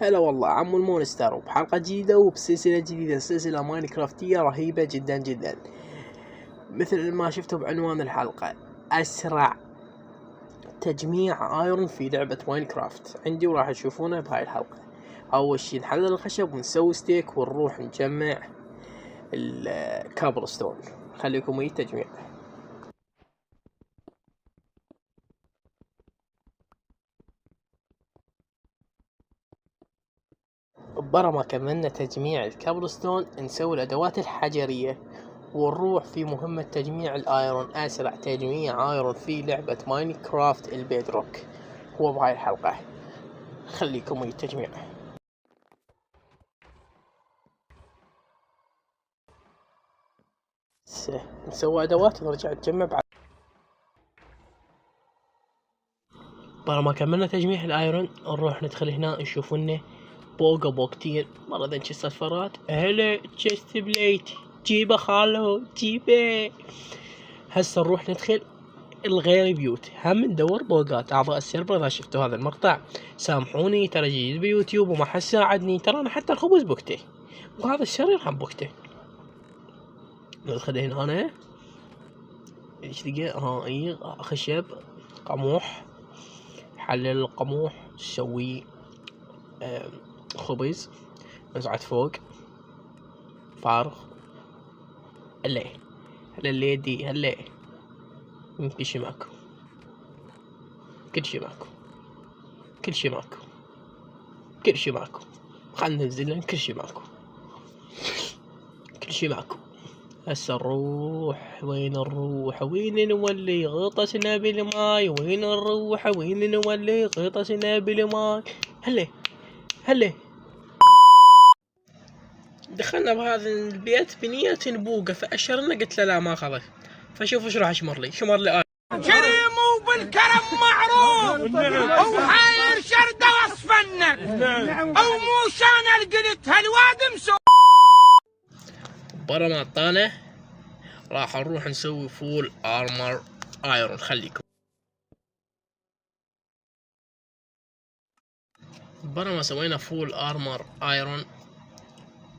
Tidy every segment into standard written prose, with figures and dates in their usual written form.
هلا والله عمو المونستر، وبحلقة جديدة وبسلسلة جديدة، سلسلة ماينكرافتية رهيبة جدا جدا. مثل ما شفتوا بعنوان الحلقة، أسرع تجميع ايرون في لعبة ماينكرافت عندي، وراح تشوفونه بهاي الحلقة. أول شي نحلل الخشب ونسوي ستيك ونروح نجمع الكابلستون. خليكم ويا التجميع. برا ما كملنا تجميع الكابلستون نسوي الأدوات الحجرية ونروح في مهمة تجميع الآيرون. أسرع تجميع آيرون في لعبة ماينكرافت البيدروك هو بهاي الحلقة. خليكم ويا التجميع. نسوي أدوات ونرجع نجمع بعد. برا ما كملنا تجميع الآيرون نروح ندخل هنا نشوف لنا بوكتين مرة ذا تشست اصفرات. هلا تشست بليت، جيبه خالو جيبه. هسه نروح ندخل الغير بيوت، هم ندور بوقات اعضاء السيرفر. اذا شفتوا هذا المقطع سامحوني، ترى جديد بيوتيوب وما حد ساعدني، ترى انا حتى الخبز بوقته وهذا الشرير هم بوقته. ندخل هنا انا ايش تلقى؟ خشب قموح. حلل القموح نسوي خبز، نصعد فوق فارغ. هلا الليدي هلا، كل شي ماكو، كل شي ماكو، كل شي ماكو، كل شي ماكو. خلنا ننزل كل شي ماكو، كل شي ماكو. هسه نروح وين نروح؟ وين نولي غطسنا بالماي؟ وين نروح؟ وين نولي غطسنا بالماي؟ هلا دخلنا بهذا البيت بنية نبوقه، فأشرنا قلت له لا ما خذ. فشوف ايش راح شمر لي كريم وبالكرم معروف، وحاير شرده وصفنك، او مو شان القلت هالواد مسو. برا ما طانه راح نروح نسوي فول ارمر ايرون. خليكم برا ما سوينا فول ارمر ايرون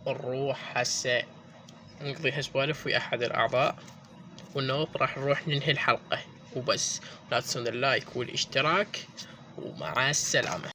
نروح هسه نقضي سوالف ويا احد الاعضاء والنوب. راح نروح ننهي الحلقة وبس. لا تنسون اللايك والاشتراك، ومع السلامة.